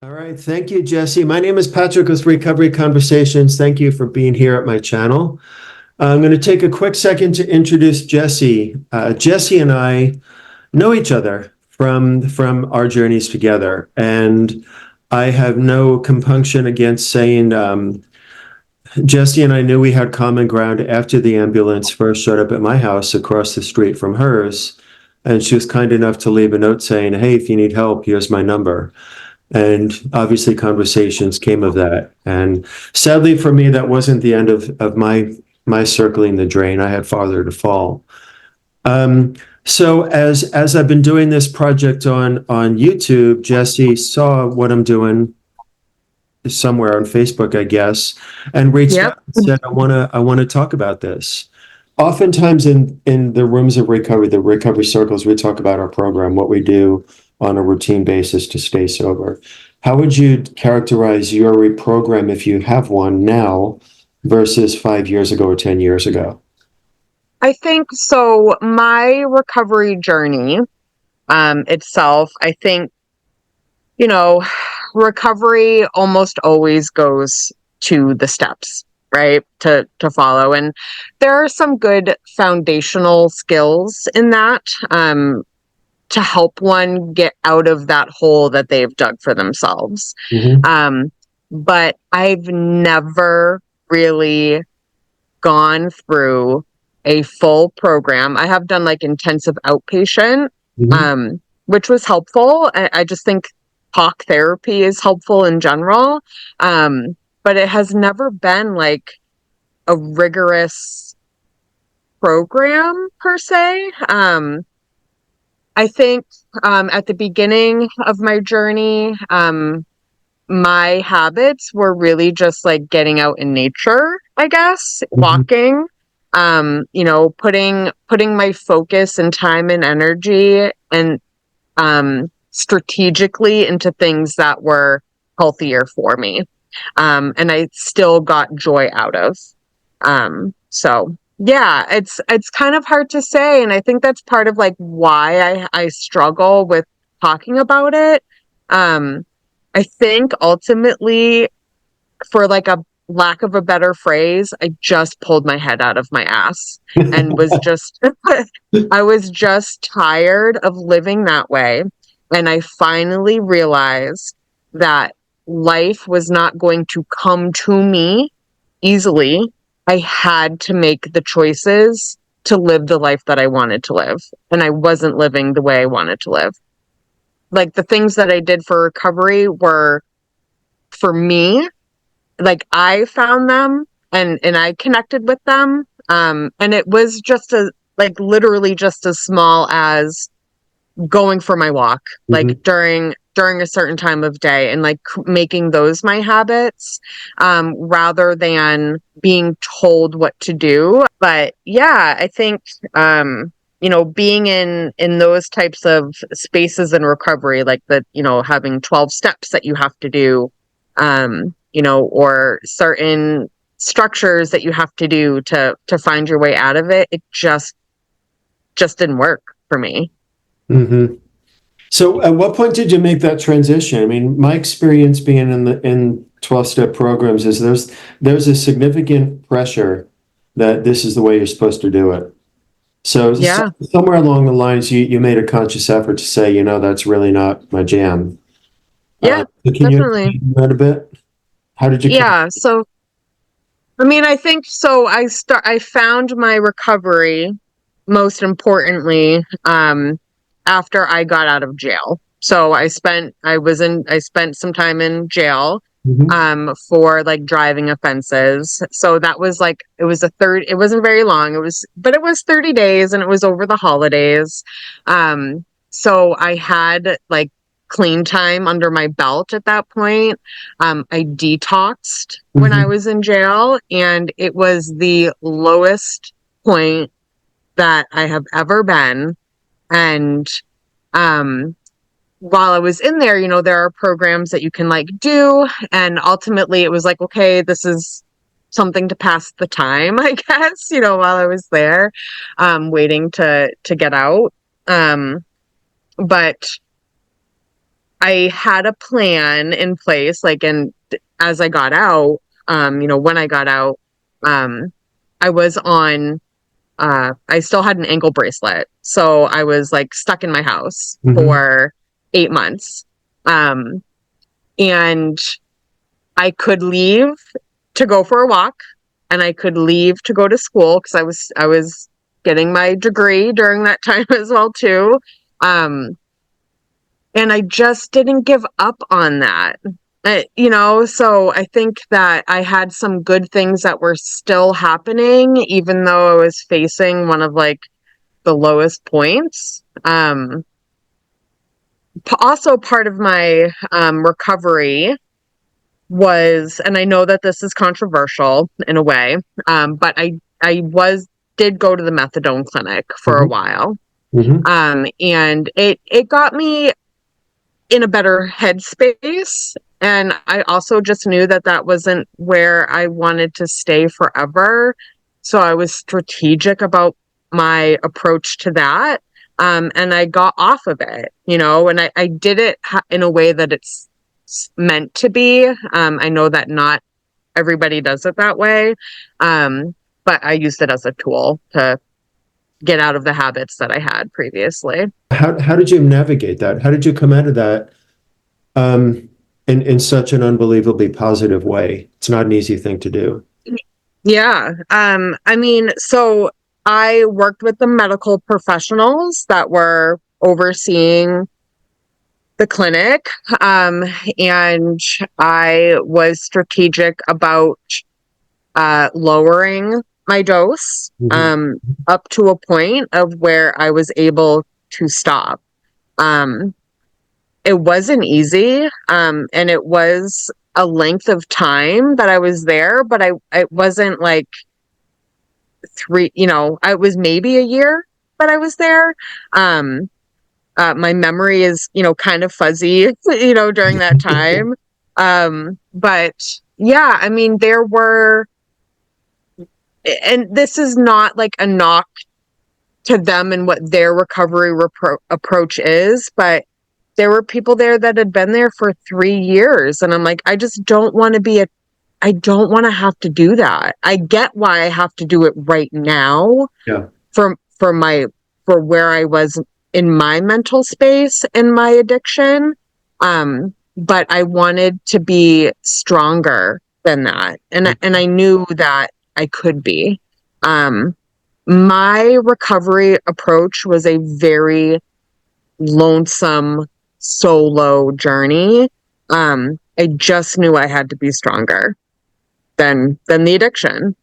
All right. Thank you, Jessie. My name is Patrick with Recovery Conversations. Thank you for being here at my channel. I'm going to take a quick second to introduce Jessie. Jessie and I know each other from our journeys together, and I have no compunction against saying Jessie and I knew we had common ground after the ambulance first showed up at my house across the street from hers, and she was kind enough to leave a note saying, "Hey, if you need help, here's my number." And obviously conversations came of that. And sadly for me, that wasn't the end of my circling the drain. I had farther to fall. Um, so as I've been doing this project on YouTube, Jesse saw what I'm doing somewhere on Facebook, I guess, and reached Yep. out and said, I wanna talk about this. Oftentimes in the rooms of recovery, the recovery circles, we talk about our program, what we do on a routine basis to stay sober. How would you characterize your program if you have one now versus 5 years ago or 10 years ago? I think so. My recovery journey itself, I think, you know, recovery almost always goes to the steps, right? To follow. And there are some good foundational skills in that to help one get out of that hole that they've dug for themselves. Hmm. Um, but I've never really gone through a full program. I have done like intensive outpatient, Hmm. which was helpful. I just think talk therapy is helpful in general. But it has never been like a rigorous program per se. I think at the beginning of my journey, my habits were really just like getting out in nature, I guess, Hmm. walking, putting my focus and time and energy and strategically into things that were healthier for me. And I still got joy out of. So yeah, it's kind of hard to say. And I think that's part of like why I struggle with talking about it. Um, I think ultimately, for like a lack of a better phrase, I just pulled my head out of my ass and was just, I was just tired of living that way. And I finally realized that life was not going to come to me easily. I had to make the choices to live the life that I wanted to live. And I wasn't living the way I wanted to live. Like the things that I did for recovery were for me, like I found them and I connected with them. And it was just a like literally just as small as going for my walk, like Hmm. during a certain time of day and like making those my habits, rather than being told what to do. But yeah, I think being in those types of spaces in recovery, like having 12 steps that you have to do, or certain structures that you have to do to find your way out of it, it just didn't work for me. Hmm. So at what point did you make that transition? I mean, my experience being in 12-step programs is there's a significant pressure that this is the way you're supposed to do it. So, Yeah. somewhere along the lines, you made a conscious effort to say, that's really not my jam. Yeah, So can you definitely. explain that a bit? How did you come? Yeah. So, I mean, I think so. I found my recovery most importantly, after I got out of jail. So I spent some time in jail, Mhm. for like driving offenses. So that was like, it wasn't very long. But it was 30 days and it was over the holidays. So I had like clean time under my belt at that point. I detoxed when I Mhm. was in jail, and it was the lowest point that I have ever been. And um, while I was in there, there are programs that you can like do. And ultimately, it was like, okay, this is something to pass the time, I guess, while I was there, waiting to get out. Um, but I had a plan in place, like, and as I got out, when I got out, um, I was on, I still had an ankle bracelet. So I was like stuck in my house Hmm. for 8 months. Um, and I could leave to go for a walk and I could leave to go to school because I was getting my degree during that time as well too. Um, and I just didn't give up on that. So I think that I had some good things that were still happening, even though I was facing one of like the lowest points. Also part of my recovery was, and I know that this is controversial in a way, but did go to the methadone clinic for a Hmm. while. Hmm. And it got me in a better headspace. And I also just knew that that wasn't where I wanted to stay forever. So I was strategic about my approach to that. And I got off of it, and I did it in a way that it's meant to be. I know that not everybody does it that way. But I used it as a tool to get out of the habits that I had previously. How did you navigate that? How did you come out of that um, in such an unbelievably positive way? It's not an easy thing to do. Yeah. I mean, so I worked with the medical professionals that were overseeing the clinic. Um, and I was strategic about lowering my dose Hmm. up to a point of where I was able to stop. Um, it wasn't easy, and it was a length of time that I was there, but it wasn't like I was maybe a year that I was there. Um, my memory is, kind of fuzzy, during that time. But yeah, I mean, and this is not like a knock to them and what their recovery approach is, but there were people there that had been there for 3 years. And I'm like, I just don't want to I don't want to have to do that. I get why I have to do it right now Yeah. for for my for where I was in my mental space and my addiction. But I wanted to be stronger than that. And I knew that I could be. Um, my recovery approach was a very lonesome solo journey. I just knew I had to be stronger than the addiction.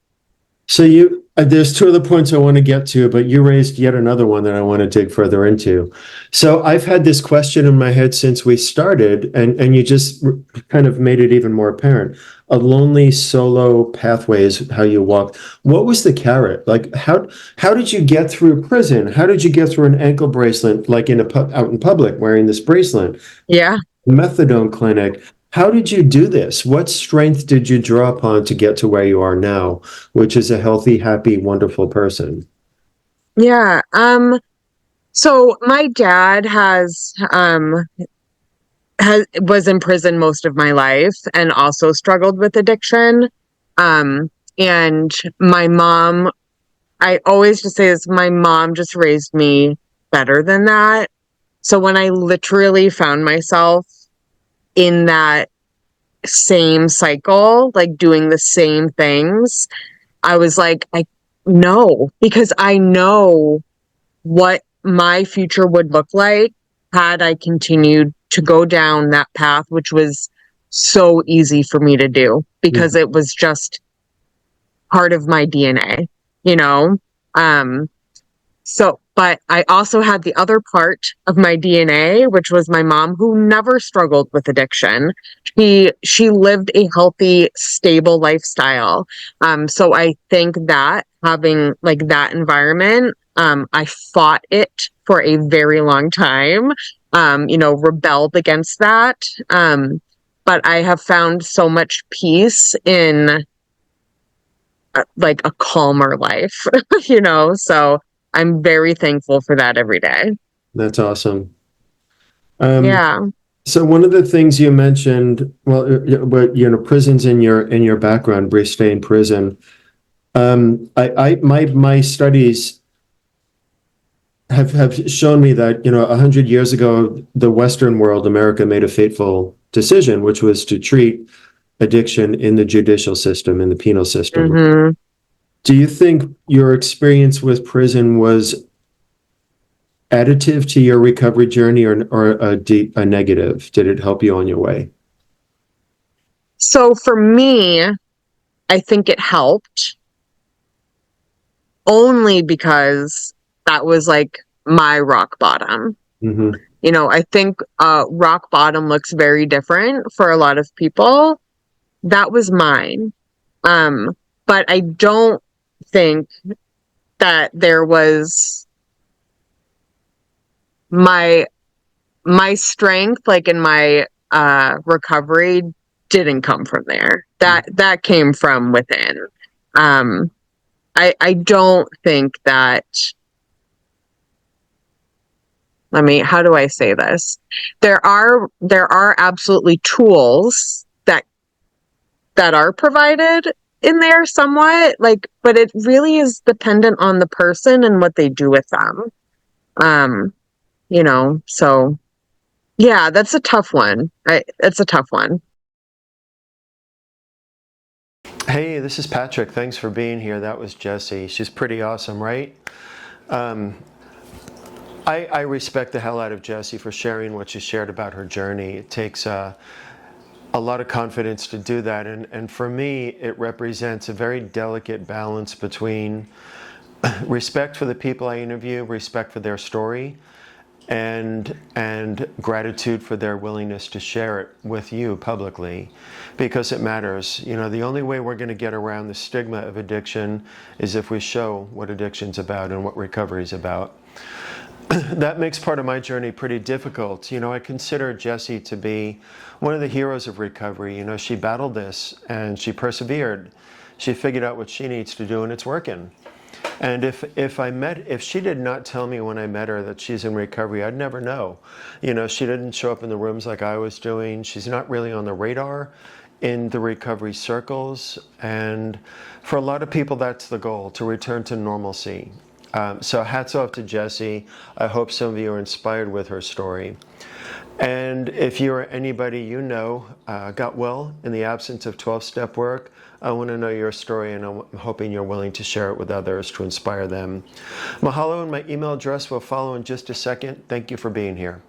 So there's two other points I want to get to, but you raised yet another one that I want to dig further into. So I've had this question in my head since we started, and you just kind of made it even more apparent. A lonely solo pathway is how you walk. What was the carrot? Like how did you get through prison? How did you get through an ankle bracelet, like out in public wearing this bracelet? Yeah. Methadone clinic. How did you do this? What strength did you draw upon to get to where you are now, which is a healthy, happy, wonderful person? Yeah. So my dad was in prison most of my life and also struggled with addiction. Um, and my mom, I always just say this, my mom just raised me better than that. So when I literally found myself in that same cycle, like doing the same things, I was like, I no, because I know what my future would look like had I continued to go down that path, which was so easy for me to do because Mhm. it was just part of my DNA, you know? Um, but I also had the other part of my DNA, which was my mom, who never struggled with addiction. She lived a healthy, stable lifestyle. So I think that having like that environment, I fought it for a very long time. Rebelled against that. But I have found so much peace in like a calmer life, So I'm very thankful for that every day. That's awesome. Um, Yeah. So one of the things you mentioned, well, prisons in your background, brief stay in prison. My studies have shown me that 100 years ago, the Western world, America, made a fateful decision, which was to treat addiction in the judicial system, in the penal system. Hmm. Do you think your experience with prison was additive to your recovery journey, or a negative? Did it help you on your way? So for me, I think it helped only because that was like my rock bottom. Hmm. I think rock bottom looks very different for a lot of people. That was mine. Um, but I don't think that there was my my strength, like in my recovery, didn't come from there. That came from within. Um, I don't think that, how do I say this? There are absolutely tools that are provided in there somewhat, like, but it really is dependent on the person and what they do with them. Um, so yeah, that's a tough one. It's a tough one. Hey, this is Patrick. Thanks for being here. That was Jessie. She's pretty awesome, right? Um, I respect the hell out of Jessie for sharing what she shared about her journey. It takes a lot of confidence to do that. And for me, it represents a very delicate balance between respect for the people I interview, respect for their story, and gratitude for their willingness to share it with you publicly, because it matters. The only way we're going to get around the stigma of addiction is if we show what addiction's about and what recovery is about. That makes part of my journey pretty difficult. I consider Jessie to be one of the heroes of recovery. She battled this and she persevered. She figured out what she needs to do, and it's working. And if she did not tell me when I met her that she's in recovery, I'd never know. She didn't show up in the rooms like I was doing. She's not really on the radar in the recovery circles. And for a lot of people, that's the goal, to return to normalcy. So hats off to Jessie. I hope some of you are inspired with her story. And if you or anybody got well in the absence of 12-step work, I want to know your story, and I'm hoping you're willing to share it with others to inspire them. Mahalo, and my email address will follow in just a second. Thank you for being here.